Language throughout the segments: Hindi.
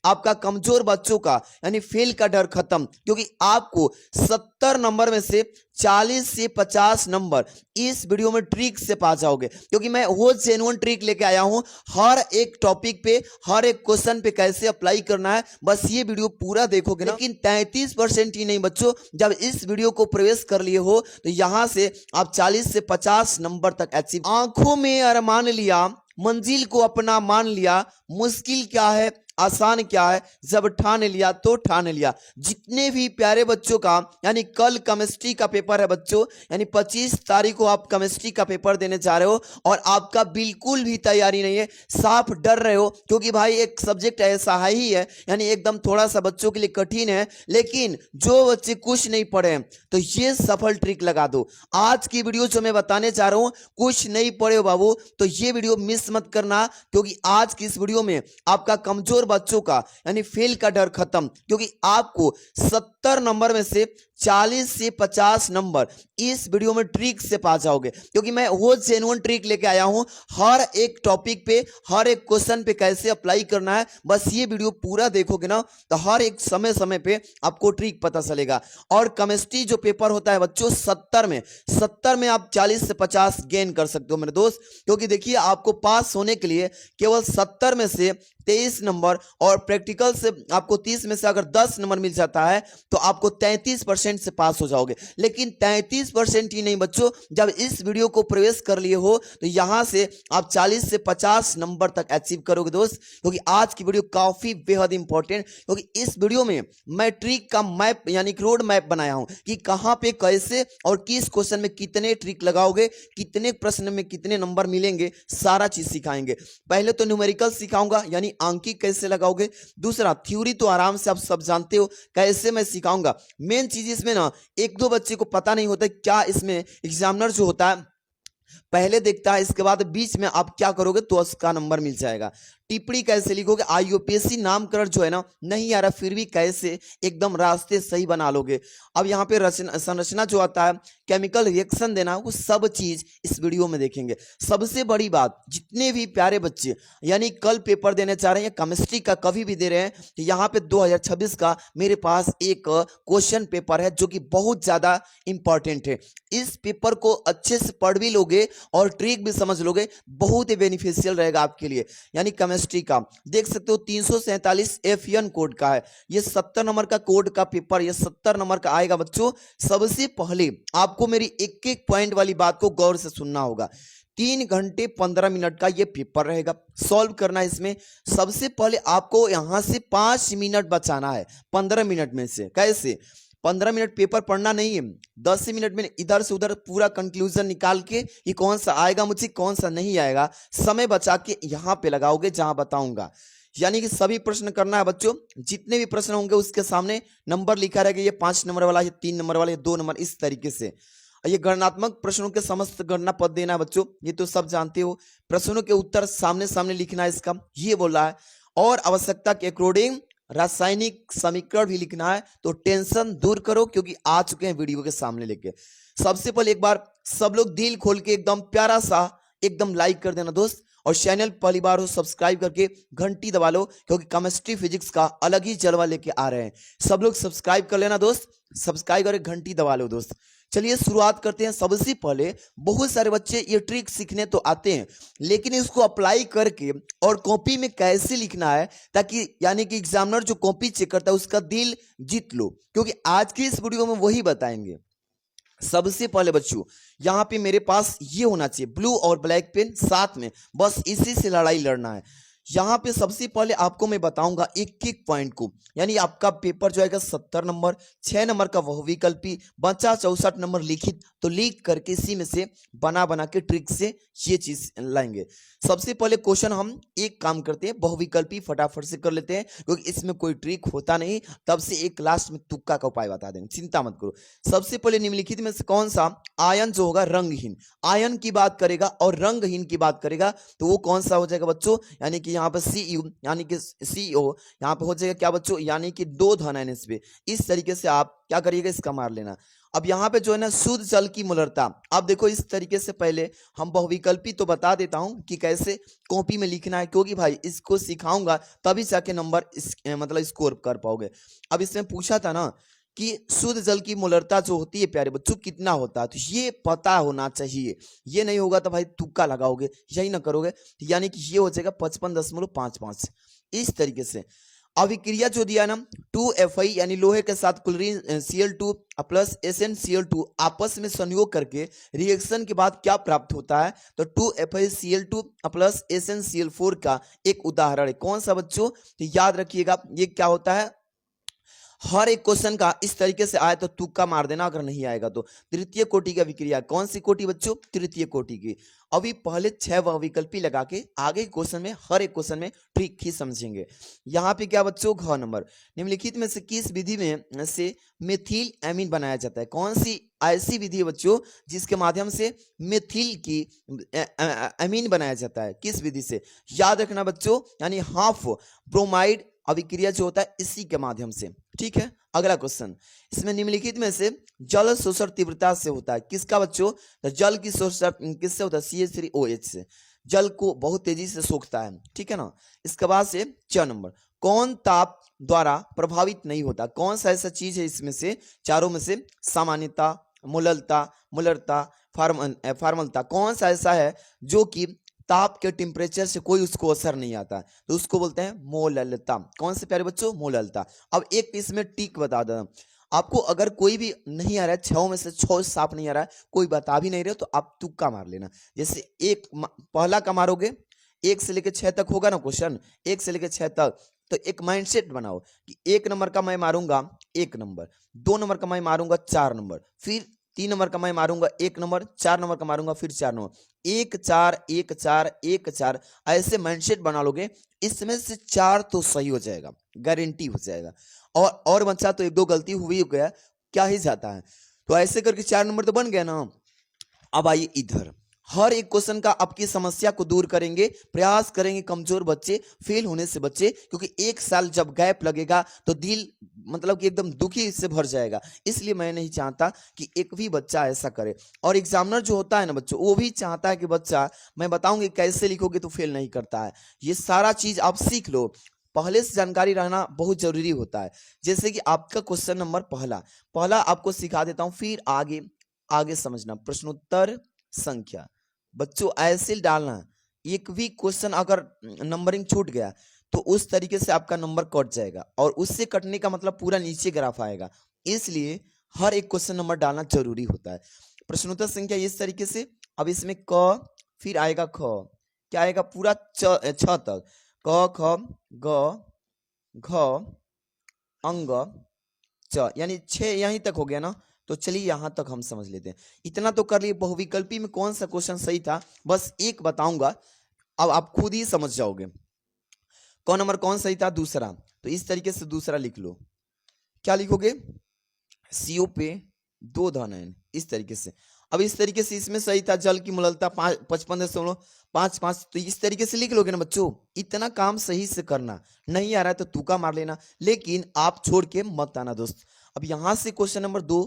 आपका कमजोर बच्चों का यानी फेल का डर खत्म, क्योंकि आपको 70 नंबर में से 40 से 50 नंबर इस वीडियो में ट्रिक से पा जाओगे, क्योंकि मैं वो जेन्युइन ट्रिक लेके आया हूं हर एक टॉपिक पे, हर एक क्वेश्चन पे कैसे अप्लाई करना है। बस ये वीडियो पूरा देखोगे ना। लेकिन 33% ही नहीं बच्चों, जब इस वीडियो को प्रवेश कर लिए हो तो यहां से आप 40 से 50 नंबर तक अचीव। आंखों में अरमान लिया, मंजिल को अपना मान लिया, मुश्किल क्या है आसान क्या है, जब ठान लिया तो ठान लिया। जितने भी प्यारे बच्चों का यानी कल केमिस्ट्री का पेपर है बच्चों, यानी 25 तारीख को आप केमिस्ट्री का पेपर देने जा रहे हो और आपका बिल्कुल भी तैयारी नहीं है, साफ डर रहे हो, क्योंकि भाई एक सब्जेक्ट ऐसा है ही है यानी एकदम थोड़ा सा बच्चों के लिए कठिन है। लेकिन जो बच्चे कुछ नहीं पढ़े तो ये सफल ट्रिक लगा दो। आज की वीडियो जो मैं बताने जा रहा हूं, कुछ नहीं पढ़े हो बाबू तो ये वीडियो मिस मत करना, क्योंकि आज की इस वीडियो में आपका कमजोर बच्चों का यानी फेल का डर खत्म, क्योंकि आपको 70 नंबर में से 40 से 50 नंबर इस वीडियो में ट्रिक से पा जाओगे, क्योंकि मैं वो जेन्युइन ट्रिक लेके आया हूं हर एक टॉपिक पे, हर एक क्वेश्चन पे कैसे अप्लाई करना है। बस ये वीडियो पूरा देखोगे ना तो हर एक समय समय पे आपको ट्रिक पता चलेगा। और केमिस्ट्री जो पेपर होता है बच्चों 70 में आप 40 से 50 गेन कर सकते हो मेरे दोस्त, क्योंकि देखिए आपको पास होने के लिए केवल 70 में से 23 नंबर और प्रैक्टिकल से आपको 30 में से अगर 10 नंबर मिल जाता है तो आपको 33% से पास हो जाओगे। लेकिन 33% ही नहीं बच्चों, जब इस वीडियो को प्रवेश कर लिए हो तो यहां से आप 40 से 50 नंबर तक अचीव करोगे दोस्त, क्योंकि आज की वीडियो काफी बेहद इंपॉर्टेंट, क्योंकि इस वीडियो में मैं ट्रिक का मैप यानी रोड मैप बनाया हूं कि कहां पे कैसे और किस क्वेश्चन में कितने ट्रिक लगाओगे, कितने प्रश्न में कितने नंबर मिलेंगे, सारा चीज सिखाएंगे। पहले तो न्यूमेरिकल सिखाऊंगा यानी अंकी कैसे लगाओगे, दूसरा थ्योरी तो आराम से आप सब जानते हो कैसे मैं सिखाऊंगा। मेन चीज इसमें ना एक दो बच्चे को पता नहीं होता क्या इसमें एग्जामिनर जो होता है पहले देखता है, इसके बाद बीच में आप क्या करोगे तो उसका नंबर मिल जाएगा। टिप्पणी कैसे लिखोगे, आईयूपीएससी नामकरण जो है ना नहीं आ रहा फिर भी कैसे एकदम रास्ते सही बना लोगे। अब यहाँ पे संरचना जो आता है, केमिकल रिएक्शन देना, वो सब चीज इस वीडियो में देखेंगे। सबसे बड़ी बात, जितने भी प्यारे बच्चे यानी कल पेपर देने चाह रहे हैं केमिस्ट्री का कभी भी दे रहे हैं तो यहाँ पे 2026 का मेरे पास एक क्वेश्चन पेपर है जो कि बहुत ज्यादा इंपॉर्टेंट है। इस पेपर को अच्छे से पढ़ भी लोगे और ट्रिक भी समझ लोगे, बहुत ही बेनिफिशियल रहेगा आपके लिए। यानी केमिस्ट्री का देख सकते हो 347 एफएन कोड का है, ये 70 नंबर का कोड का पेपर, ये 70 नंबर का आएगा बच्चों। सबसे पहले आपको मेरी एक एक पॉइंट वाली बात को गौर से सुनना होगा। 3 घंटे 15 मिनट का ये पेपर रहेगा, सॉल्व करना है इसमें। सबसे पहले आपको यहां से 5 मिनट बचाना है 15 मिनट में से। कैसे 15 मिनट पेपर पढ़ना नहीं है, 10 मिनट में इधर से उधर पूरा कंक्लूजन निकाल के ये कौन सा आएगा मुझे कौन सा नहीं आएगा, समय बचा के यहाँ पे लगाओगे जहां बताऊंगा। यानी कि सभी प्रश्न करना है बच्चों, जितने भी प्रश्न होंगे उसके सामने नंबर लिखा रहेगा, ये 5 नंबर वाला, ये 3 नंबर वाला, ये 2 नंबर, इस तरीके से। ये गणनात्मक प्रश्नों के समस्त गणना पद देना है बच्चों, ये तो सब जानते हो। प्रश्नों के उत्तर सामने सामने लिखना है इसका, ये बोला है। और आवश्यकता के अकॉर्डिंग रासायनिक समीकरण भी लिखना है, तो टेंशन दूर करो क्योंकि आ चुके हैं वीडियो के सामने लेके। सबसे पहले एक बार सब लोग दिल खोल के एकदम प्यारा सा एकदम लाइक कर देना दोस्त, और चैनल पहली बार हो सब्सक्राइब करके घंटी दबा लो, क्योंकि केमिस्ट्री फिजिक्स का अलग ही जलवा लेके आ रहे हैं। सब लोग सब्सक्राइब कर लेना दोस्त, सब्सक्राइब करके घंटी दबा लो दोस्त। चलिए शुरुआत करते हैं। सबसे पहले बहुत सारे बच्चे ये ट्रिक सीखने तो आते हैं, लेकिन इसको अप्लाई करके और कॉपी में कैसे लिखना है ताकि यानी कि एग्जामिनर जो कॉपी चेक करता है उसका दिल जीत लो, क्योंकि आज की इस वीडियो में वही बताएंगे। सबसे पहले बच्चों यहां पे मेरे पास ये होना चाहिए ब्लू और ब्लैक पेन साथ में, बस इसी से लड़ाई लड़ना है। यहां पे सबसे पहले आपको मैं बताऊंगा एक एक पॉइंट को, यानी आपका पेपर जो आएगा 70 नंबर, 6 नंबर का बहुविकल्पी, बचा 64 नंबर लिखित, तो लिख करके इसी में से बना बना के ट्रिक से ये चीज लाएंगे। सबसे पहले क्वेश्चन हम एक काम करते हैं, बहुविकल्पी फटाफट से कर लेते हैं क्योंकि इसमें कोई ट्रिक होता नहीं, तब से एक लास्ट में तुक्का का उपाय बता देंगे, चिंता मत करो। सबसे पहले निम्नलिखित में से कौन सा आयन जो होगा रंगहीन, आयन की बात करेगा और रंगहीन की बात करेगा, तो वो कौन सा हो जाएगा बच्चों, यानी कि यहाँ पर Cu यानी कि CO यहाँ पे हो जाएगा क्या बच्चों, यानी कि 2 धन NH पे। इस तरीके से आप क्या करिएगा, इसका मार लेना। अब यहाँ पे जो है ना शुद्ध जल की मोलरता, अब देखो इस तरीके से पहले हम बहुविकल्पी तो बता देता हूँ कि कैसे कॉपी में लिखना है, क्योंकि भाई इसको सिखाऊंगा तभी जाके नंबर मतलब स्कोर कर पाओगे। अब इसमें पूछा था ना कि शुद्ध जल की मोलरता जो होती है प्यारे बच्चों कितना होता है, तो ये पता होना चाहिए। ये नहीं होगा तो भाई तुक्का लगाओगे, यही ना करोगे, तो यानी कि ये हो जाएगा 55.55। इस तरीके से अभिक्रिया जो दिया ना 2Fi यानी लोहे के साथ क्लोरीन Cl2 प्लस SnCl2 आपस में संयोग करके रिएक्शन के बाद क्या प्राप्त होता है, तो 2FiCl2 प्लस SnCl4 का एक उदाहरण है। कौन सा बच्चों, तो याद रखिएगा ये क्या होता है, हर एक क्वेश्चन का इस तरीके से आए तो तुक्का मार देना, अगर नहीं आएगा तो। तृतीय कोटि का विक्रिया, कौन सी कोटि बच्चों, तृतीय कोटि की। अभी पहले 6 विकल्पी लगा के आगे क्वेश्चन में हर एक क्वेश्चन में ट्रिक ही समझेंगे। यहाँ पे क्या बच्चों, घ नंबर, निम्नलिखित में से किस विधि में से मेथिल एमीन बनाया जाता है। कौन सी ऐसी विधि है बच्चों जिसके माध्यम से मेथिल की एमीन बनाया जाता है, किस विधि से, याद रखना बच्चों, यानी हाफ ब्रोमाइड अभिक्रिया जो होता है इसी के माध्यम से। ठीक है, अगला क्वेश्चन, इसमें निम्नलिखित में से जल शोषण तीव्रता से होता है, किसका बच्चों, तो जल की शोषण किससे होता है, CH3OH से, जल को बहुत तेजी से सोखता है। ठीक है ना। इसके बाद से 6 नंबर, कौन ताप द्वारा प्रभावित नहीं होता, कौन सा ऐसा चीज है इसमें से चारों में से, सामान्यता, मूललता, मूलरता, फार्मलता, कौन सा ऐसा है जो कि ताप के टेम्परेचर से कोई उसको असर नहीं आता, तो उसको बोलते हैं मोललता। कौन से प्यारे बच्चों, मोललता। अब एक इसमें टिक बता दो आपको, अगर कोई भी नहीं आ रहा है, 6 में से 6 साफ नहीं आ रहा है, कोई बता भी नहीं रहे, तो आप तुक्का मार लेना। जैसे एक पहला का मारोगे, 1 से लेकर 6 तक होगा ना क्वेश्चन, 1 से लेकर 6 तक, तो एक माइंडसेट बनाओ कि 1 नंबर का मैं मारूंगा 1 नंबर, 2 नंबर का मैं मारूंगा 4 नंबर, फिर 3 नंबर का मैं मारूंगा 1 नंबर, 4 नंबर का मारूंगा फिर 4 नंबर, 1 4 1 4 1 4, ऐसे माइंडसेट बना लोगे, इसमें से 4 तो सही हो जाएगा, गारंटी हो जाएगा। और बच्चा तो 1 2 गलती हुई हो गया, क्या ही जाता है, तो ऐसे करके 4 नंबर तो बन गया ना। अब आइए इधर, हर एक क्वेश्चन का आपकी समस्या को दूर करेंगे, प्रयास करेंगे कमजोर बच्चे फेल होने से बच्चे, क्योंकि 1 साल जब गैप लगेगा तो दिल मतलब कि एकदम दुखी से भर जाएगा। इसलिए मैं नहीं चाहता कि एक भी बच्चा ऐसा करे, और एग्जामिनर जो होता है ना बच्चों, वो भी चाहता है कि बच्चा, मैं बताऊंगी कैसे लिखोगे तो फेल नहीं करता है। ये सारा चीज आप सीख लो, पहले से जानकारी रहना बहुत जरूरी होता है। जैसे कि आपका क्वेश्चन नंबर पहला आपको सिखा देता हूं, फिर आगे समझना। प्रश्नोत्तर संख्या बच्चों ऐसे डालना, एक भी क्वेश्चन अगर नंबरिंग छूट गया तो उस तरीके से आपका नंबर कट जाएगा, और उससे कटने का मतलब पूरा नीचे ग्राफ आएगा, इसलिए हर एक क्वेश्चन नंबर डालना जरूरी होता है। प्रश्नोत्तर संख्या इस तरीके से, अब इसमें क, फिर आएगा ख, क्या आएगा पूरा 6 तक, क ख ग घ अंग च, यानी 6 यहीं तक हो गया ना। तो चलिए यहां तक हम समझ लेते हैं, इतना तो कर लिए। बहुविकल्पी में कौन सा क्वेश्चन सही था, बस एक बताऊंगा, अब आप खुद ही समझ जाओगे। कौन नंबर कौन सही था, दूसरा, तो इस तरीके से दूसरा लिख लो, क्या लिखोगे, CO पे 2 धन है, इस तरीके से। अब इस तरीके से इसमें सही था, जल की मोललता 55.55, तो इस तरीके से लिख लोगे ना बच्चों। इतना काम सही से करना, नहीं आ रहा है तो तुक्का मार लेना, लेकिन आप छोड़ के मत आना दोस्त। अब यहां से क्वेश्चन नंबर 2,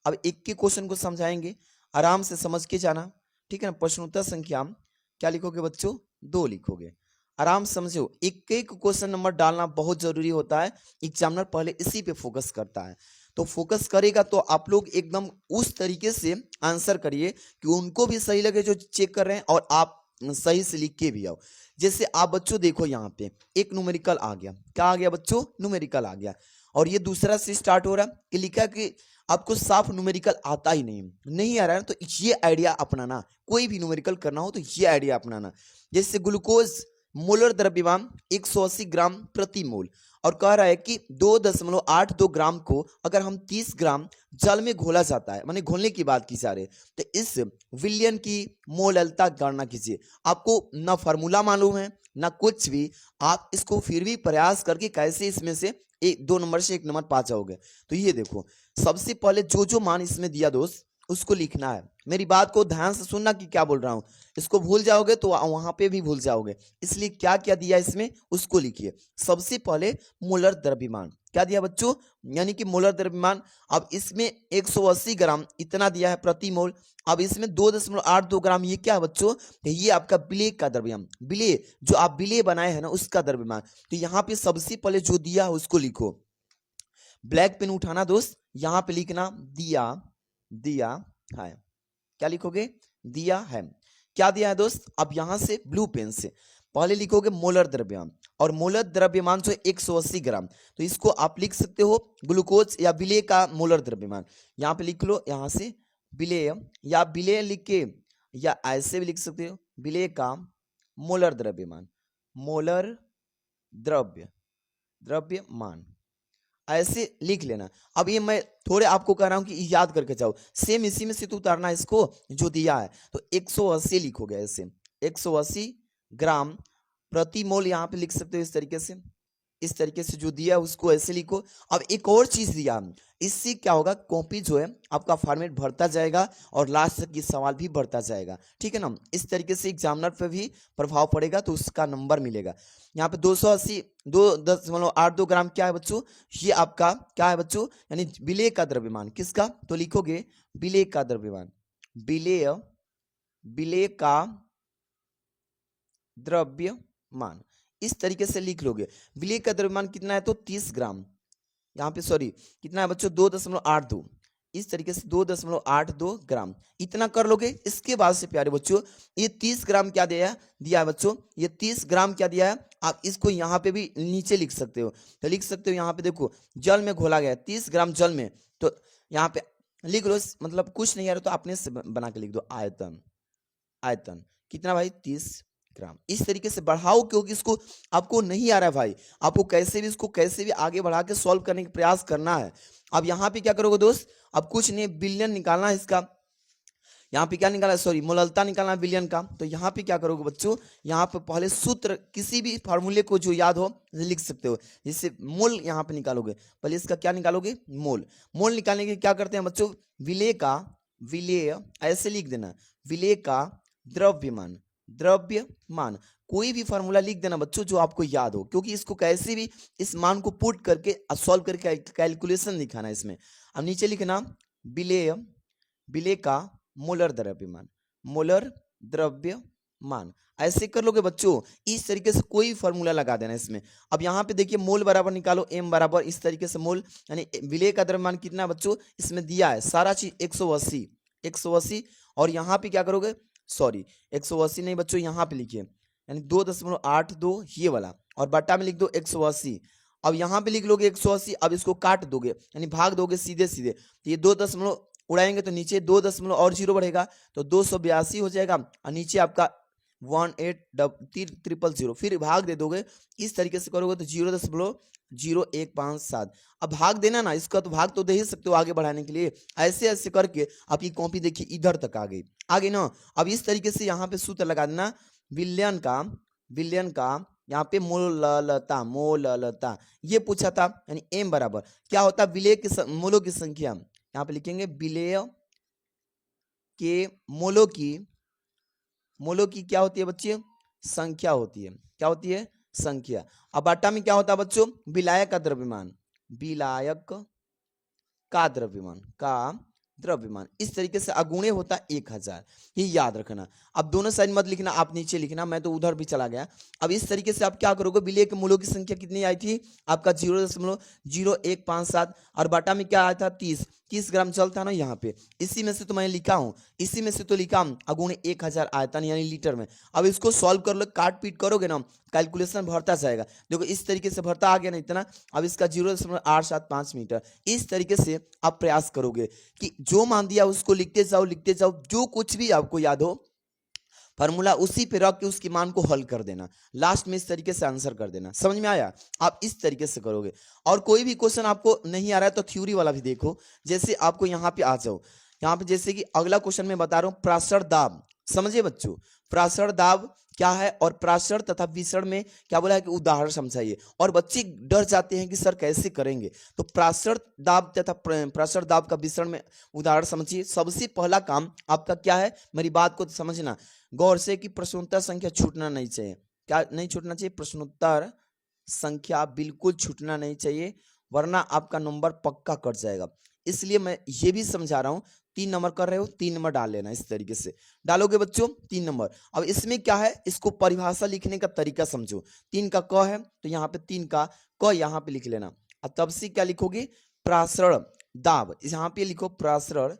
अब एक के क्वेश्चन को समझाएंगे, आराम से समझ के जाना, ठीक है ना। प्रश्नोत्तर संख्या क्या लिखोगे बच्चों, 2 लिखोगे, आराम समझो। एक एक क्वेश्चन नंबर डालना बहुत जरूरी होता है, एग्जामिनर पहले इसी पे फोकस करता है, तो फोकस करेगा तो आप लोग एकदम उस तरीके से आंसर करिए कि उनको भी सही लगे जो चेक कर रहे हैं, और आप सही से लिख के भी आओ। जैसे आप बच्चों देखो यहाँ पे एक न्यूमेरिकल आ गया, क्या आ गया बच्चों, न्यूमेरिकल आ गया, और ये दूसरा से स्टार्ट हो रहा है कि लिखा कि आपको साफ न्यूमेरिकल आता ही नहीं आ रहा है, तो ये आइडिया अपनाना, कोई भी न्यूमेरिकल करना हो तो ये आइडिया अपनाना। जैसे ग्लूकोज मोलर द्रव्यमान 180 ग्राम प्रति मोल, और कह रहा है कि 2.82 ग्राम को अगर हम 30 ग्राम जल में घोला जाता है, माने घोलने की बात की जा रही है, तो इस विलयन की मोललता गणना कीजिए। आपको ना फार्मूला मालूम है ना कुछ भी, आप इसको फिर भी प्रयास करके कैसे इसमें से 2 नंबर से 1 नंबर पा जाओगे। तो ये देखो, सबसे पहले जो मान इसमें दिया दोस्त उसको लिखना है। मेरी बात को ध्यान से सुनना कि क्या बोल रहा हूं, इसको भूल जाओगे तो वहां पे भी भूल जाओगे, इसलिए क्या क्या दिया इसमें उसको लिखिए। सबसे पहले मोलर द्रव्यमान, क्या दिया बच्चों, यानी कि मोलर द्रव्यमान। अब इसमें 180 ग्राम इतना दिया है प्रति मोल। अब इसमें 2.82 ग्राम ये क्या है बच्चों, तो ये आपका विलेय का द्रव्यमान, विलेय जो आप विलेय बनाए हैं ना उसका द्रव्यमान। तो यहाँ पे सबसे पहले जो दिया है उसको लिखो, ब्लैक पेन उठाना दोस्त, यहाँ पे लिखना दिया, दिया है, क्या लिखोगे, दिया है। क्या दिया है दोस्त, अब यहां से ब्लू पेन से पहले लिखोगे मोलर द्रव्यमान, और मोलर द्रव्यमान जो 180 ग्राम, तो इसको आप लिख सकते हो ग्लूकोज या विलेय का मोलर द्रव्यमान। यहाँ पे लिख लो, यहाँ से विलेय या विलेय लिख के, या ऐसे भी लिख सकते हो विलेय का मोलर द्रव्यमान, मोलर द्रव्यमान ऐसे लिख लेना। अब ये मैं थोड़े आपको कह रहा हूं कि याद करके जाओ, सेम इसी में से तो उतारना है इसको जो दिया है। तो 180 लिखोगे ऐसे, 180 ग्राम प्रति मोल यहाँ पे लिख सकते हो इस तरीके से, इस तरीके से जो दिया है उसको ऐसे लिखो। अब एक और चीज दिया, इससे क्या होगा, कॉपी जो है आपका फॉर्मेट भरता जाएगा और लास्ट तक ये सवाल भी भरता जाएगा, ठीक है ना। इस तरीके से एग्जामिनर पे भी प्रभाव पड़ेगा तो उसका नंबर मिलेगा। यहाँ पे 280 2.82 ग्राम क्या है बच्चों, ये आपका क्या है बच्चों, यानी विलेय का द्रव्यमान, किसका, तो लिखोगे विलेय का द्रव्यमान, विलेय, विलेय का द्रव्यमान, इस तरीके से लिख लोगे। विलेय का द्रव्यमान कितना है, तो 30 ग्राम, यहाँ पे सॉरी कितना है बच्चों, 2.82, इस तरीके से 2.82 ग्राम इतना कर लोगे। इसके बाद से प्यारे बच्चों ये 30 ग्राम क्या दिया है बच्चों, ये 30 ग्राम क्या दिया है, आप इसको यहाँ पे भी नीचे लिख सकते हो। तो लिख सकते हो यहाँ पे देखो, जल में घोला गया 30 ग्राम जल में, तो यहाँ पे लिख लो, मतलब कुछ नहीं आ रहा तो अपने से बना के लिख दो, आयतन, आयतन कितना भाई, 30 ग्राम। इस तरीके से बढ़ाओ, क्योंकि इसको आपको नहीं आ रहा है भाई, आपको कैसे भी इसको कैसे भी आगे बढ़ा के सॉल्व करने का प्रयास करना है। अब यहाँ पे क्या करोगे दोस्त, अब कुछ नहीं, बिलियन निकालना है इसका, यहाँ पे क्या निकाला, सॉरी मोललता निकालना है बिलियन का। तो यहाँ पे क्या करोगे बच्चों, यहाँ पे पहले सूत्र किसी भी फार्मूले को जो याद हो लिख सकते हो, जिससे मोल यहाँ पे निकालोगे, पहले इसका क्या निकालोगे, मोल। मोल निकालने के क्या करते हैं बच्चों, विलेय का, विलेय ऐसे लिख देना, विलेय का द्रव्यमान, द्रव्यमान, कोई भी फार्मूला लिख देना बच्चों जो आपको याद हो, क्योंकि इसको कैसे भी इस मान को पुट करके सॉल्व करके कैलकुलेशन दिखाना है इसमें। अब नीचे लिखना विलेय, विलेय का मोलर द्रव्यमान, मोलर द्रव्यमान, ऐसे कर लोगे बच्चों। इस तरीके से कोई फार्मूला लगा देना इसमें। अब यहाँ पे देखिए मोल बराबर निकालो, एम बराबर, इस तरीके से मोल, यानी विलेय का द्रव्यमान कितना बच्चों, इसमें दिया है सारा चीज 180, 180, और यहाँ पे क्या करोगे, सॉरी 180 नहीं बच्चों, यहाँ पे लिखिए, यानी 2.82 ये वाला, और बट्टा में लिख दो 180। अब यहाँ पे लिख लोगे 180, अब इसको काट दोगे यानी भाग दोगे सीधे सीधे, तो ये 2 दशमलव उड़ाएंगे तो नीचे 2 दशमलव और 0 बढ़ेगा, तो 282 हो जाएगा, और नीचे आपका 18000, फिर भाग दे दोगे, इस तरीके से करोगे तो 0.0157। अब भाग देना ना इसका, तो भाग तो दे ही सकते हो आगे बढ़ाने के लिए। ऐसे ऐसे करके आपकी कॉपी देखिए इधर तक आ गई, आगे ना। अब इस तरीके से यहाँ पे सूत्र लगा देना, विलयन का, विलयन का यहाँ पे मोललता, मोललता ये पूछा था, यानी एम बराबर क्या होता है, विलेय के मोलों की संख्या, यहाँ पे लिखेंगे विलेय के मोलों की, मोलों की क्या होती है बच्चे, संख्या होती है, क्या होती है, संख्या। अब आटा में क्या होता है बच्चों, विलायक का द्रव्यमान, विलायक का द्रव्यमान, का द्रव्यमान, इस तरीके से अगुणे होता है 1000, ये याद रखना। अब दोनों साइड मत लिखना, आप नीचे लिखना, मैं तो उधर भी चला गया। अब इस तरीके से आप क्या करोगे, विलेय के मूलों की संख्या कितनी आई थी आपका 0.0157, और बाटा में क्या आया था 30 ग्राम जल था ना यहाँ पे, इसी में से तो मैं लिखा हूँ, इसी में से तो लिखा हूँ अगुणे 1000 आयतन यानी लीटर में। अब इसको सॉल्व कर लो, काट पीट करोगे ना, कैलकुलेशन भरता जाएगा, देखो इस तरीके से भरता आ गया ना इतना। अब इसका 0.875 मीटर, इस तरीके से आप प्रयास करोगे कि जो मान दिया उसको लिखते जाओ, लिखते जाओ, जो कुछ भी आपको याद हो फार्मूला उसी पे रख के उसके मान को हल कर देना, लास्ट में इस तरीके से आंसर कर देना। समझ में आया, आप इस तरीके से करोगे। और कोई भी क्वेश्चन आपको नहीं आ रहा है तो थ्योरी वाला भी देखो, जैसे आपको यहाँ पे आ जाओ, यहाँ पे जैसे कि अगला क्वेश्चन में बता रहा हूँ, प्रासरण दाब, समझिए बच्चों प्रासरण दाब क्या है, और प्रासरण तथा विसरण में क्या बोला है कि उदाहरण समझाइए। और बच्चे डर जाते हैं कि सर कैसे करेंगे, तो प्रासरण दाब तथा प्रासरण दाब का विसरण में उदाहरण समझिए। सबसे पहला काम आपका क्या है, मेरी बात को समझना गौर से, कि प्रश्नोत्तर संख्या छूटना नहीं चाहिए। क्या नहीं छूटना चाहिए, प्रश्नोत्तर संख्या बिल्कुल छूटना नहीं चाहिए, वरना आपका नंबर पक्का कट जाएगा। इसलिए मैं ये भी समझा रहा हूँ, 3 नंबर कर रहे हो 3 नंबर डाल लेना, इस तरीके से डालोगे बच्चों 3 नंबर। अब इसमें क्या है, इसको परिभाषा लिखने का तरीका समझो। 3 का क है तो यहाँ पे 3 का क यहाँ पे लिख लेना, और तब से क्या लिखोगे, प्रासरण दाब, यहाँ पे लिखो प्रासरण,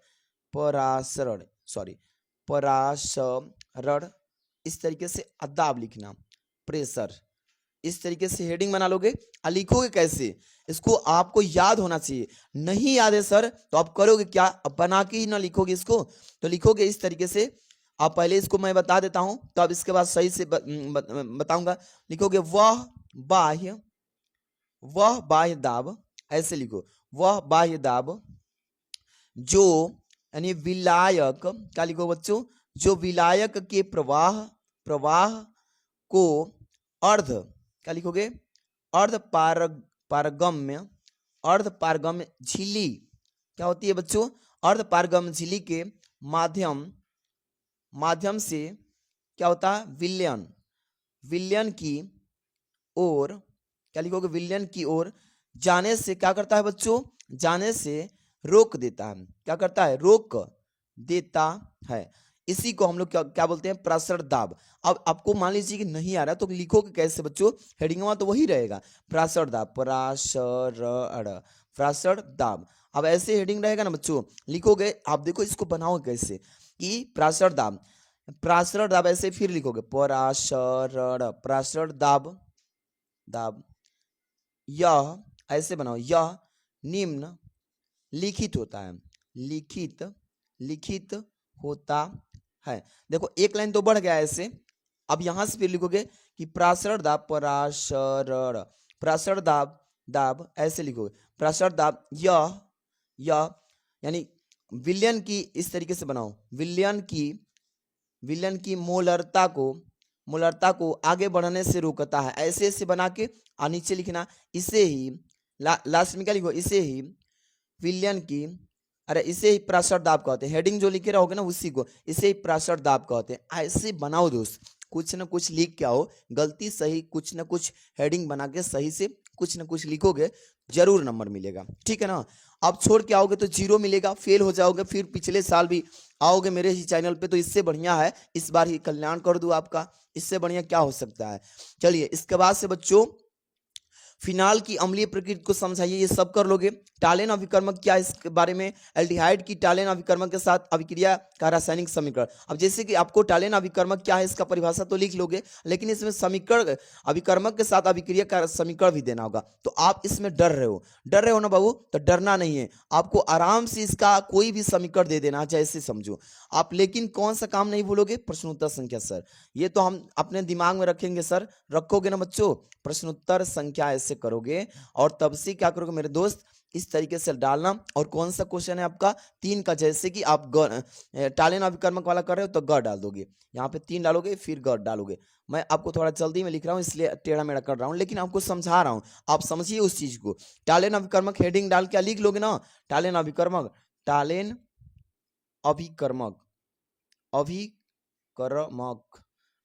परासरण सॉरी परासरण, इस तरीके से अदाब लिखना, प्रेशर, इस तरीके से हेडिंग बना लोगे। और लिखोगे कैसे, इसको आपको याद होना चाहिए। नहीं याद है सर तो आप करोगे क्या, अब बना के ही ना लिखोगे इसको, तो लिखोगे इस तरीके से। आप पहले इसको मैं बता देता हूं, तो अब इसके बाद सही से बताऊंगा। लिखोगे वह बाह्य दाब, ऐसे लिखो, वह बाह्य दाब जो यानी विलायक, क्या लिखो बच्चों, जो विलायक के प्रवाह को अर्ध, क्या लिखोगे, अर्ध पारगम्य झिल्ली, क्या होती है बच्चों, अर्ध पारगम्य झिल्ली के माध्यम से क्या होता है, विलयन की ओर, क्या लिखोगे, विलयन की ओर जाने से क्या करता है बच्चों, जाने से रोक देता है, क्या करता है, रोक देता है। इसी को हम लोग क्या बोलते हैं, प्रासरण दाब। अब आपको मान लीजिए कि नहीं आ रहा तो लिखोगे कैसे बच्चों, हेडिंग तो वही रहेगा, प्रासरण दाब, प्रासरण दाब। अब ऐसे हेडिंग रहेगा ना बच्चों, लिखोगे आप, देखो इसको बनाओगे कैसे कि प्रासरण दाब ऐसे फिर लिखोगे, प्रासरण दाब, यह ऐसे बनाओ, यह निम्न लिखित होता है, लिखित होता है। देखो एक लाइन तो बढ़ गया ऐसे। अब यहां से फिर लिखोगे कि प्रासरण दाब ऐसे लिखोगे, प्रासरण दाब, यह यानी विलयन की, इस तरीके से बनाओ, विलयन की मोलरता को आगे बढ़ने से रोकता है, ऐसे ऐसे बना के। और नीचे लिखना, इसे ही लास्ट में क्या लिखो, इसे ही विलयन की, इसे ही प्रासरण दाब कहते हैं। हेडिंग जो लिखे रहोगे ना उसी को इसे ही प्रासरण दाब कहते हैं। ऐसे बनाओ दोस्त, कुछ ना कुछ लिख के आओ, गलती सही कुछ ना कुछ हेडिंग बना के सही से कुछ ना कुछ लिखोगे, जरूर नंबर मिलेगा, ठीक है ना। आप छोड़ के आओगे तो 0 मिलेगा, फेल हो जाओगे, फिर पिछले साल भी आओगे मेरे ही चैनल पे, तो इससे बढ़िया है इस बार ही कल्याण कर दूं आपका, इससे बढ़िया क्या हो सकता है। चलिए इसके बाद से बच्चों फिनाल की अम्लीय प्रकृति को समझाइए, ये सब कर लोगे। टालेन अभिकर्मक क्या है, इसके बारे में, एल्डिहाइड की टालेन अभिकर्मक के साथ अभिक्रिया का रासायनिक समीकरण। अब जैसे कि आपको टालेन अभिकर्मक क्या है इसका परिभाषा तो लिख लोगे, लेकिन इसमें समीकरण, अभिकर्मक के साथ अभिक्रिया का समीकरण भी देना होगा। तो आप इसमें डर रहे हो ना बाबू, तो डरना नहीं है, आपको आराम से इसका कोई भी समीकरण दे देना, जैसे समझो आप। लेकिन कौन सा काम नहीं भूलोगे, प्रश्नोत्तर संख्या। सर ये तो हम अपने दिमाग में रखेंगे, सर रखोगे ना बच्चों, प्रश्नोत्तर संख्या ऐसे करोगे, और तब से क्या करोगे मेरे दोस्त, इस तरीके से डालना। और कौन सा क्वेश्चन है आपका, 3 का, जैसे कि आप टालेन अभिकर्मक वाला कर रहे हो तो ग डाल दोगे, यहाँ पे 3 डालोगे फिर ग डालोगे। मैं आपको थोड़ा जल्दी में लिख रहा हूँ इसलिए टेढ़ा मेढ़ा कर रहा हूँ, लेकिन आपको समझा रहा हूँ, आप समझिए उस चीज को। टालेन अभिकर्मक हेडिंग डाल के लिख लोगे ना, टालेन अभिकर्मक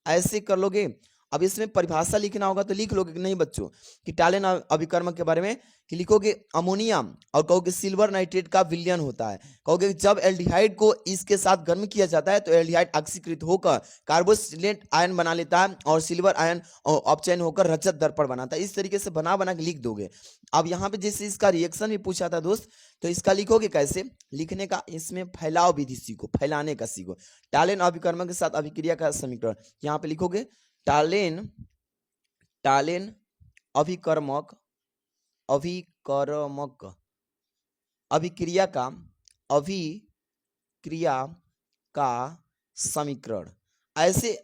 ऐसे कर लोगे। अब इसमें परिभाषा लिखना होगा तो लिख लोगे कि नहीं बच्चों, कि टालेन अभिकर्मक के बारे में, कि लिखोगे अमोनिया, और कहोगे सिल्वर नाइट्रेट का विलयन होता है। कहोगे जब एल्डिहाइड को इसके साथ गर्म किया जाता है तो एल्डिहाइड ऑक्सीकृत होकर कार्बोक्सिलेट आयन बना लेता है, और सिल्वर आयन अपचयन होकर रजत दर्पण बनाता है। इस तरीके से बना के लिख दोगे। अब यहाँ पे जैसे इसका रिएक्शन भी पूछा था दोस्त, तो इसका लिखोगे कैसे, लिखने का इसमें फैलाव विधि सीखो, फैलाने का सीखो। टालेन अभिकर्मक के साथ अभिक्रिया का समीकरण, यहाँ पे लिखोगे टालेन अभिकर्मक अभिक्रिया का समीकरण। ऐसे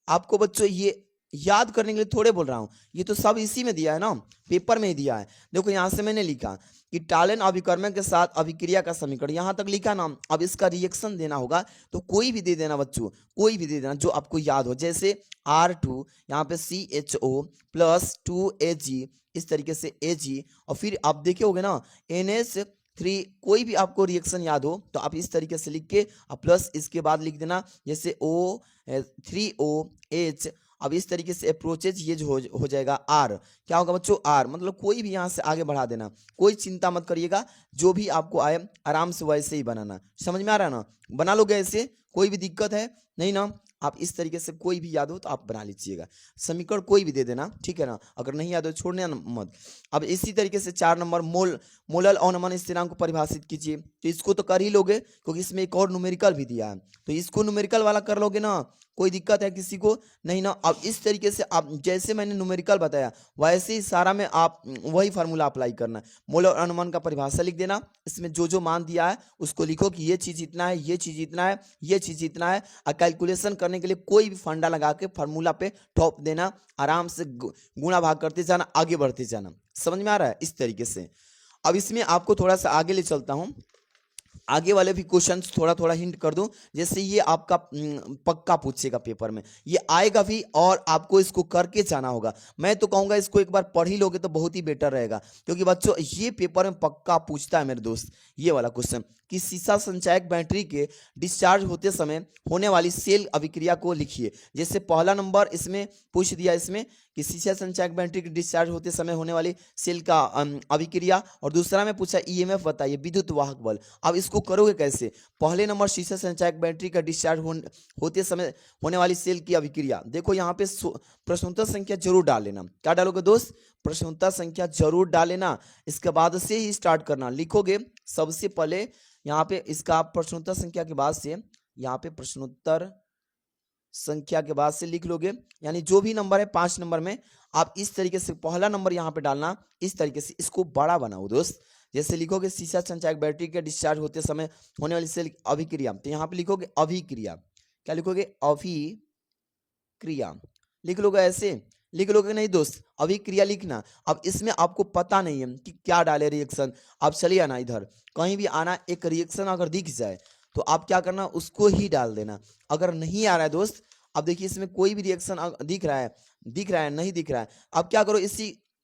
आपको बच्चों ये याद करने के लिए थोड़े बोल रहा हूं, ये तो सब इसी में दिया है ना, पेपर में ही दिया है। देखो यहां से मैंने लिखा कि टालेन अभिकर्मक के साथ अभिक्रिया का समीकरण, यहां तक लिखा ना। अब इसका रिएक्शन देना होगा तो कोई भी दे देना बच्चों, कोई भी दे देना जो आपको याद हो, जैसे R2 यहाँ पे CHO प्लस 2Ag, इस तरीके से Ag, और फिर आप देखे होगे ना NH3, कोई भी आपको रिएक्शन याद हो तो आप इस तरीके से लिख के प्लस इसके बाद लिख देना, जैसे O3OH, अब इस तरीके से अप्रोचेज ये जो हो जाएगा आर, क्या होगा बच्चों आर, मतलब कोई भी यहाँ से आगे बढ़ा देना, कोई चिंता मत करिएगा, जो भी आपको आए आराम से वैसे ही बनाना। समझ में आ रहा है ना, बना लोगे ऐसे, कोई भी दिक्कत है नहीं ना, आप इस तरीके से कोई भी याद हो तो आप बना लीजिएगा, समीकरण कोई भी दे देना, ठीक है ना, अगर नहीं याद हो छोड़ने मत। अब इसी तरीके से 4 नंबर मोलल अवनमन स्थिरांक को परिभाषित कीजिए, तो इसको तो कर ही लोगे क्योंकि इसमें एक और न्यूमेरिकल भी दिया है, तो इसको न्यूमेरिकल वाला कर लोगे ना, कोई दिक्कत है किसी को नहीं ना। अब इस तरीके से आप जैसे मैंने न्यूमेरिकल बताया वैसे ही सारा में आप वही फार्मूला अप्लाई करना, मोलर अनुमान का परिभाषा लिख देना, इसमें जो जो मान दिया है उसको लिखो कि ये चीज इतना है, ये चीज इतना है, ये चीज इतना है, और कैलकुलेशन करने के लिए कोई भी फंडा लगा के फार्मूला पे ठोप देना, आराम से गुणा भाग करते जाना, आगे बढ़ते जाना। समझ में आ रहा है इस तरीके से। अब इसमें आपको थोड़ा सा आगे ले चलता हूं, आगे वाले भी क्वेश्चंस थोड़ा थोड़ा हिंट कर दूं, जैसे ये आपका पक्का पूछेगा पेपर में, ये आएगा भी और आपको इसको करके जाना होगा। मैं तो कहूंगा इसको एक बार पढ़ ही लोगे तो बहुत ही बेटर रहेगा, क्योंकि बच्चों ये पेपर में पक्का पूछता है मेरे दोस्त, ये वाला क्वेश्चन कि सीसा संचायक बैटरी के डिस्चार्ज होते समय होने वाली सेल अभिक्रिया को लिखिए। जैसे पहला नंबर इसमें पूछ दिया इसमें कि सीसा संचायक बैटरी के डिस्चार्ज होते समय होने वाली सेल का अभिक्रिया, और दूसरा में पूछा ईएमएफ बताइए, विद्युत वाहक बल। अब इसको करोगे कैसे, पहले नंबर सीसा संचायक बैटरी का डिस्चार्ज होते समय होने वाली सेल की अभिक्रिया, देखो यहाँ पे प्रश्नोत्तर संख्या जरूर डाल लेना। क्या डालोगे दोस्त, प्रश्नोत्तर संख्या जरूर डाल लेना, इसके बाद से ही स्टार्ट करना। लिखोगे सबसे पहले यहाँ पे इसका प्रश्नोत्तर संख्या के बाद से, यहाँ पे प्रश्नोत्तर संख्या के बाद से लिख लोगे, यानी जो भी नंबर है 5 नंबर में आप इस तरीके से पहला नंबर यहाँ पे डालना, इस तरीके से इसको बड़ा बनाओ दोस्त। जैसे लिखोगे सीसा संचायक बैटरी के डिस्चार्ज होते समय होने वाली सेल अभिक्रिया, तो यहाँ पे लिखोगे अभिक्रिया, क्या लिखोगे अभिक्रिया, लिख लोगे ऐसे, लिख लोगे नहीं दोस्त, अभिक्रिया लिखना। अब इसमें आपको पता नहीं है कि क्या डाले रिएक्शन, आप चलिए आना इधर, कहीं भी आना, एक रिएक्शन अगर दिख जाए तो आप क्या करना, उसको ही डाल देना। अगर नहीं आ रहा है दोस्त, अब देखिए इसमें कोई भी रिएक्शन दिख रहा है नहीं दिख रहा है, अब क्या करो,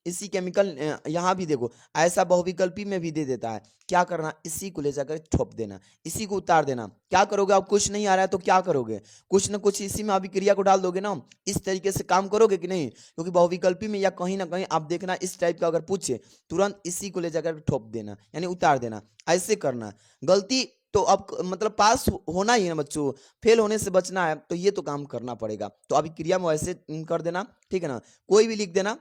इसी केमिकल यहाँ भी देखो ऐसा बहुविकल्पी में भी दे देता है, क्या करना, इसी को ले जाकर ठोप देना, इसी को उतार देना। क्या करोगे, अब कुछ नहीं आ रहा है तो क्या करोगे, कुछ ना कुछ इसी में अभिक्रिया को डाल दोगे ना, इस तरीके से काम करोगे कि नहीं, क्योंकि बहुविकल्पी में या कहीं ना कहीं आप देखना इस टाइप का अगर पूछे तुरंत इसी को ले जाकर ठोप देना, यानी उतार देना, ऐसे करना। गलती तो अब मतलब पास होना ही है ना बच्चों, फेल होने से बचना है, तो ये तो काम करना पड़ेगा, तो अभिक्रिया में वैसे कर देना, ठीक है ना, कोई भी लिख देना,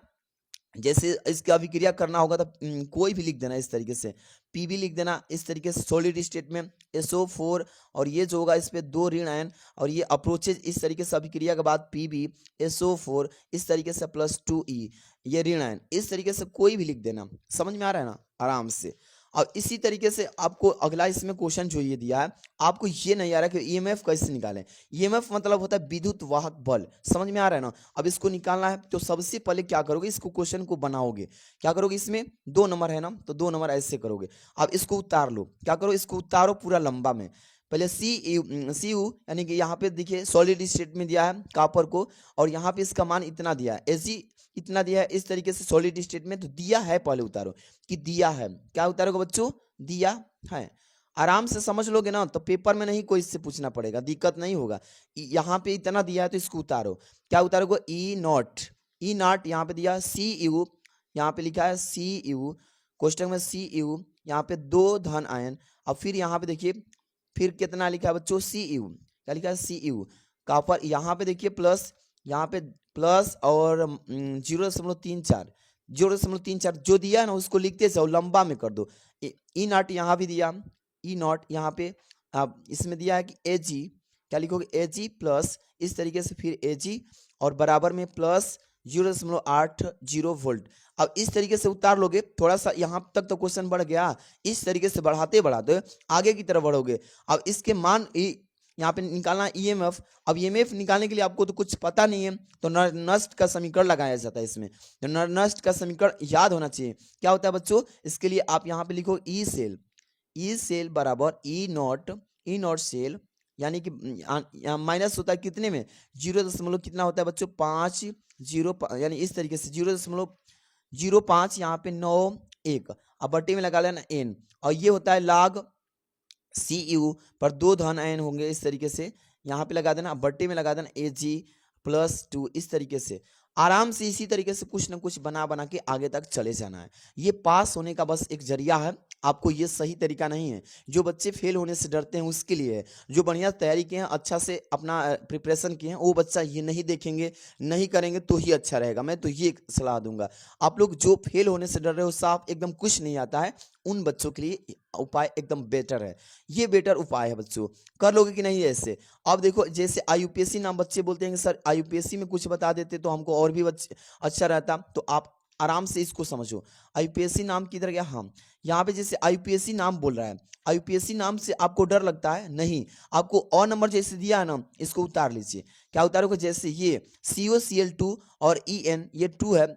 जैसे इसकी अभिक्रिया करना होगा तो कोई भी लिख देना, इस तरीके से पीबी लिख देना, इस तरीके से सॉलिड स्टेट में SO4, और ये जो होगा इस पे 2 ऋण आयन, और ये अप्रोचेज इस तरीके से अभिक्रिया के बाद PB SO4 इस तरीके से +2E ये ऋण आयन, इस तरीके से कोई भी लिख देना। समझ में आ रहा है ना आराम से। अब इसी तरीके से आपको अगला इसमें क्वेश्चन जो ये दिया है, आपको ये नहीं आ रहा कि ईएमएफ कैसे निकालें, ईएमएफ मतलब होता है विद्युत वाहक बल, समझ में आ रहा है ना। अब इसको निकालना है तो सबसे पहले क्या करोगे, इसको क्वेश्चन को बनाओगे, क्या करोगे, इसमें 2 नंबर है ना, तो 2 नंबर ऐसे करोगे। अब इसको उतार लो, क्या करो, इसको उतारो पूरा लंबा में, पहले सी यू यानी कि यहाँ पे देखिए सॉलिड स्टेट में दिया है कॉपर को, और यहाँ पे इसका मान इतना दिया है, एजी इतना दिया है, इस तरीके से सॉलिड स्टेट में, तो दिया है, पहले उतारो कि दिया है, क्या उतारोगे बच्चों, दिया है। आराम से समझ लोगे ना तो पेपर में नहीं कोई इससे पूछना पड़ेगा, दिक्कत नहीं होगा। यहाँ पे इतना दिया है तो इसको उतारो, क्या उतारोगे, ई नॉट यहाँ पे दिया, Cu यहाँ पे लिखा है Cu, क्वेश्चन में Cu, यहाँ पे 2 धन आयन, अब फिर यहाँ पे देखिए फिर कितना लिखा है बच्चों, Cu, क्या लिखा है, Cu कॉपर, यहाँ पे देखिए प्लस, यहाँ पे प्लस और 0.34 जो दिया है ना उसको लिखते जाओ, लंबा में कर दो। ई नॉट यहाँ भी दिया, ई नॉट यहाँ पे अब इसमें दिया है कि Ag, क्या लिखोगे, Ag प्लस इस तरीके से फिर Ag और बराबर में प्लस 0.80 वोल्ट। अब इस तरीके से उतार लोगे, थोड़ा सा यहाँ तक तो क्वेश्चन बढ़ गया, इस तरीके से बढ़ाते बढ़ाते आगे की तरफ बढ़ोगे। अब इसके मान यहाँ पे निकालना ईएमएफ, अब ईएमएफ निकालने के लिए आपको तो कुछ पता नहीं है, तो नष्ट का समीकरण लगाया जाता है इसमें, तो नष्ट का समीकरण याद होना चाहिए। क्या होता है बच्चों, इसके लिए आप यहाँ पे लिखो ई सेल बराबर ई नॉट सेल, यानी कि माइनस होता है कितने में, 0. कितना होता है बच्चों, 5 यानी इस तरीके से 0.05 यहाँ पे 91, अब बट्टे में लगा लेना n, और ये होता है log Cu पर 2 धन आयन होंगे, इस तरीके से यहाँ पे लगा देना, बट्टे में लगा देना Ag +2 इस तरीके से आराम से इसी तरीके से कुछ ना कुछ बना बना के आगे तक चले जाना है। ये पास होने का बस एक जरिया है, आपको ये सही तरीका नहीं है। जो बच्चे फेल होने से डरते हैं उसके लिए है। जो बढ़िया तैयारी किए हैं, अच्छा से अपना प्रिपरेशन किए हैं, वो बच्चा ये नहीं देखेंगे, नहीं करेंगे तो ही अच्छा रहेगा। मैं तो ये सलाह दूंगा। आप लोग जो फेल होने से डर रहे हो, साफ एकदम कुछ नहीं आता है, उन बच्चों के लिए उपाय एकदम बेटर है। ये बेटर उपाय है बच्चों, कर लोगे कि नहीं ऐसे। अब देखो जैसे IUPAC नाम बच्चे बोलते हैं कि सर IUPAC में कुछ बता देते तो हमको और भी अच्छा रहता, तो आप आराम से इसको समझो। IUPAC नाम किधर गया, हाँ यहाँ पे जैसे IUPAC नाम बोल रहा है, IUPAC नाम से आपको डर लगता है, नहीं, आपको और नंबर जैसे दिया है ना, इसको उतार लीजिए। क्या उतारोगे, जैसे ये COCl2 और EN ये 2 है,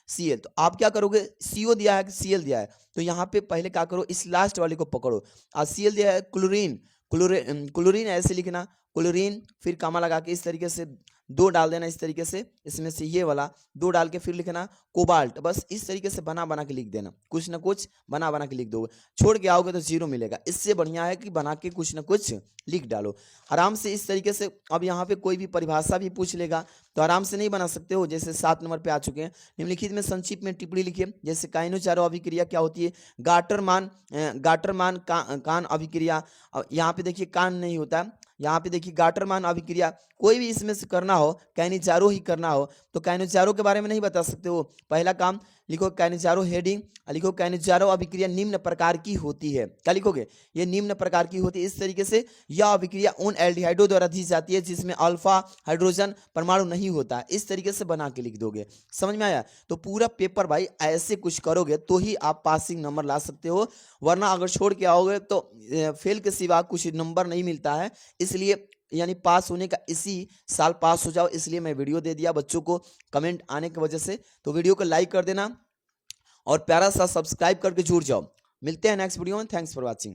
CL, तो आप क्या करोगे, CO दिया है कि CL दिया है, तो यहाँ पे पहले क्या करो, इस लास्ट वाले को पकड़ो। CL दिया है क्लोरीन, क्लोरीन ऐसे लिखना, क्लोरीन फिर कामा लगा के इस तरीके से 2 डाल देना, इस तरीके से इसमें से ये वाला 2 डाल के फिर लिखना कोबाल्ट। बस इस तरीके से बना बना के लिख देना, कुछ ना कुछ बना बना के लिख दोगे, छोड़ के आओगे तो 0 मिलेगा। इससे बढ़िया है कि बना के कुछ ना कुछ लिख डालो आराम से इस तरीके से। अब यहाँ पे कोई भी परिभाषा भी पूछ लेगा तो आराम से नहीं बना सकते हो। जैसे 7 नंबर पे आ चुके हैं, निम्नलिखित में संक्षिप्त में टिप्पणी लिखिए। जैसे काइनो-चारो अभिक्रिया क्या होती है, गाटरमान कान अभिक्रिया। यहाँ पे देखिए कान नहीं होता, यहाँ पे देखिए गाटरमान अभिक्रिया। कोई भी इसमें से करना हो, काइनो-चारो ही करना हो तो काइनो-चारो के बारे में नहीं बता सकते हो। पहला काम लिखो काइनो-चारो हेडिंग, लिखो काइनो-चारो अभिक्रिया निम्न प्रकार की होती है। क्या लिखोगे, ये निम्न प्रकार की होती है। इस तरीके से यह अभिक्रिया उन एल्डिहाइडों द्वारा दी जाती है जिसमें अल्फा हाइड्रोजन परमाणु नहीं होता है। इस तरीके से बना के लिख दोगे, समझ में आया। तो पूरा पेपर भाई ऐसे कुछ करोगे तो ही आप पासिंग नंबर ला सकते हो, वरना अगर छोड़ के आओगे तो फेल के सिवा कुछ नंबर नहीं मिलता है। इसलिए यानी पास होने का, इसी साल पास हो जाओ, इसलिए मैं वीडियो दे दिया बच्चों को कमेंट आने की वजह से। तो वीडियो को लाइक कर देना और प्यारा सा सब्सक्राइब करके जुड़ जाओ। मिलते हैं नेक्स्ट वीडियो में। Thanks for watching.